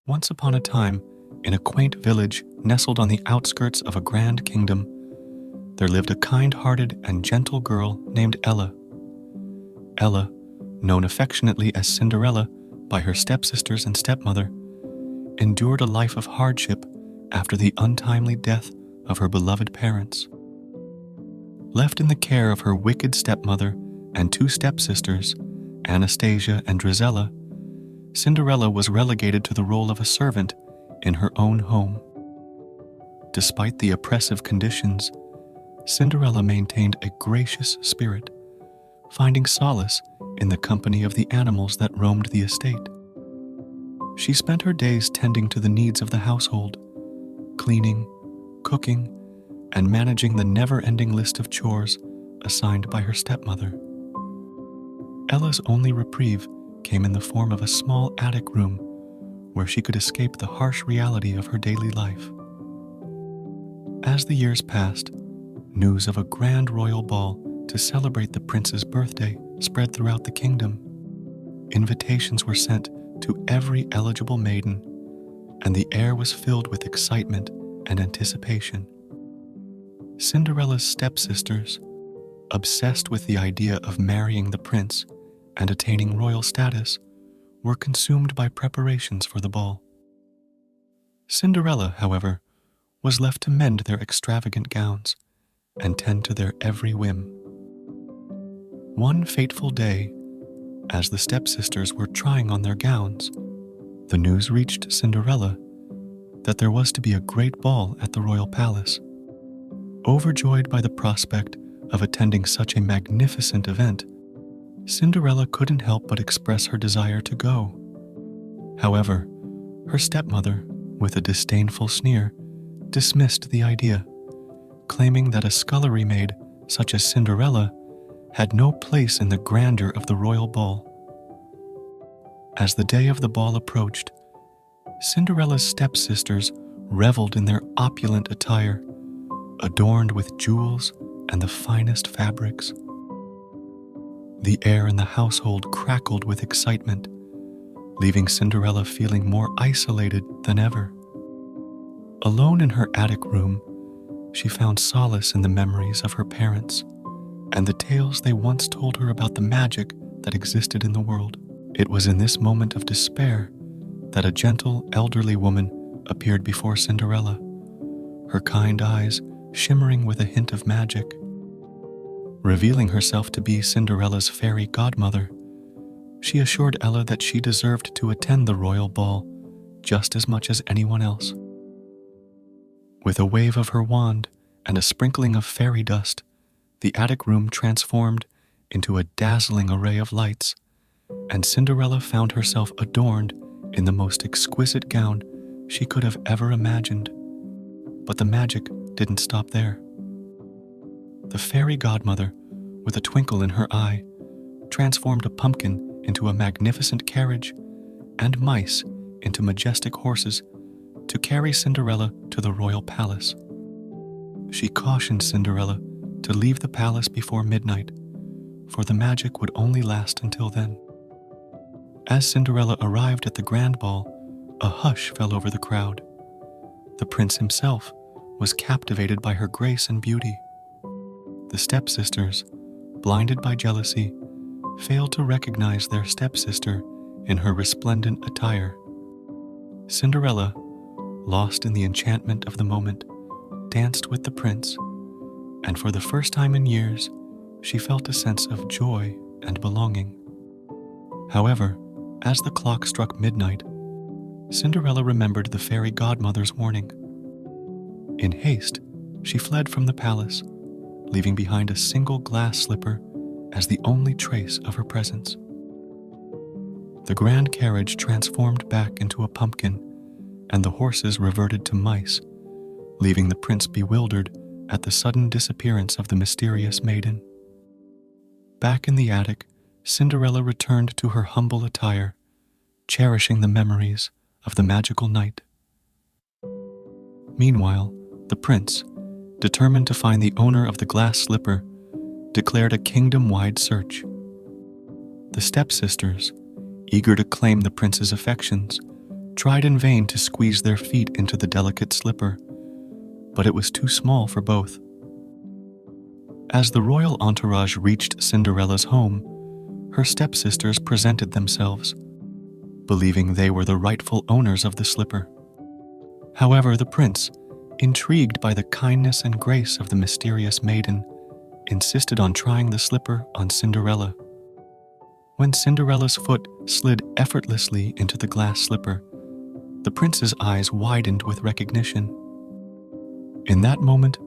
Once upon a time, in a quaint village nestled on the outskirts of a grand kingdom, there lived a kind-hearted and gentle girl named Ella. Ella, known affectionately as Cinderella by her stepsisters and stepmother, endured a life of hardship after the untimely death of her beloved parents. Left in the care of her wicked stepmother and two stepsisters, Anastasia and Drizella, Cinderella was relegated to the role of a servant in her own home. Despite the oppressive conditions, Cinderella maintained a gracious spirit, finding solace in the company of the animals that roamed the estate. She spent her days tending to the needs of the household, cleaning, cooking, and managing the never-ending list of chores assigned by her stepmother. Ella's only reprieve came in the form of a small attic room where she could escape the harsh reality of her daily life. As the years passed, news of a grand royal ball to celebrate the prince's birthday spread throughout the kingdom. Invitations were sent to every eligible maiden, and the air was filled with excitement and anticipation. Cinderella's stepsisters, obsessed with the idea of marrying the prince and attaining royal status, were consumed by preparations for the ball. Cinderella, however, was left to mend their extravagant gowns and tend to their every whim. One fateful day, as the stepsisters were trying on their gowns, the news reached Cinderella that there was to be a great ball at the royal palace. Overjoyed by the prospect of attending such a magnificent event, Cinderella couldn't help but express her desire to go. However, her stepmother, with a disdainful sneer, dismissed the idea, claiming that a scullery maid such as Cinderella had no place in the grandeur of the royal ball. As the day of the ball approached, Cinderella's stepsisters reveled in their opulent attire, adorned with jewels and the finest fabrics. The air in the household crackled with excitement, leaving Cinderella feeling more isolated than ever. Alone in her attic room, she found solace in the memories of her parents and the tales they once told her about the magic that existed in the world. It was in this moment of despair that a gentle, elderly woman appeared before Cinderella, her kind eyes shimmering with a hint of magic. Revealing herself to be Cinderella's fairy godmother, she assured Ella that she deserved to attend the royal ball just as much as anyone else. With a wave of her wand and a sprinkling of fairy dust, the attic room transformed into a dazzling array of lights, and Cinderella found herself adorned in the most exquisite gown she could have ever imagined. But the magic didn't stop there. The fairy godmother, with a twinkle in her eye, transformed a pumpkin into a magnificent carriage and mice into majestic horses to carry Cinderella to the royal palace. She cautioned Cinderella to leave the palace before midnight, for the magic would only last until then. As Cinderella arrived at the grand ball, a hush fell over the crowd. The prince himself was captivated by her grace and beauty. The stepsisters, blinded by jealousy, failed to recognize their stepsister in her resplendent attire. Cinderella, lost in the enchantment of the moment, danced with the prince, and for the first time in years, she felt a sense of joy and belonging. However, as the clock struck midnight, Cinderella remembered the fairy godmother's warning. In haste, she fled from the palace, leaving behind a single glass slipper as the only trace of her presence. The grand carriage transformed back into a pumpkin, and the horses reverted to mice, leaving the prince bewildered at the sudden disappearance of the mysterious maiden. Back in the attic, Cinderella returned to her humble attire, cherishing the memories of the magical night. Meanwhile, the prince, determined to find the owner of the glass slipper, declared a kingdom-wide search. The stepsisters, eager to claim the prince's affections, tried in vain to squeeze their feet into the delicate slipper, but it was too small for both. As the royal entourage reached Cinderella's home, her stepsisters presented themselves, believing they were the rightful owners of the slipper. However, the prince, intrigued by the kindness and grace of the mysterious maiden, insisted on trying the slipper on Cinderella. When Cinderella's foot slid effortlessly into the glass slipper, the prince's eyes widened with recognition. In that moment,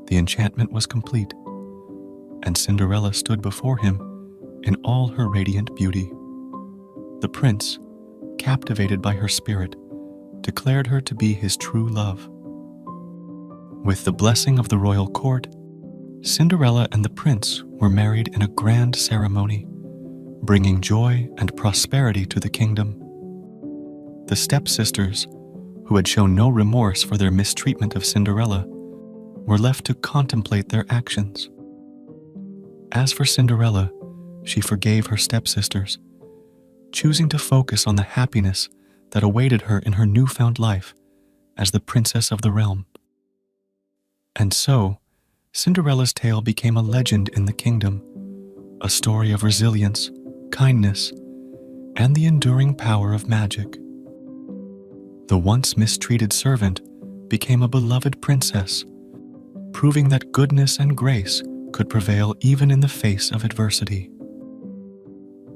the enchantment was complete, and Cinderella stood before him in all her radiant beauty. The prince, captivated by her spirit, declared her to be his true love. With the blessing of the royal court, Cinderella and the prince were married in a grand ceremony, bringing joy and prosperity to the kingdom. The stepsisters, who had shown no remorse for their mistreatment of Cinderella, were left to contemplate their actions. As for Cinderella, she forgave her stepsisters, choosing to focus on the happiness that awaited her in her newfound life as the princess of the realm. And so, Cinderella's tale became a legend in the kingdom, a story of resilience, kindness, and the enduring power of magic. The once mistreated servant became a beloved princess, proving that goodness and grace could prevail even in the face of adversity.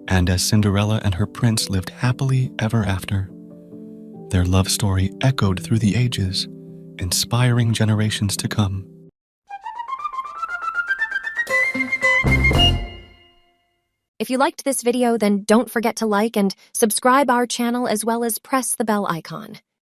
And as Cinderella and her prince lived happily ever after, their love story echoed through the ages, inspiring generations to come. If you liked this video, then don't forget to like and subscribe our channel as well as press the bell icon.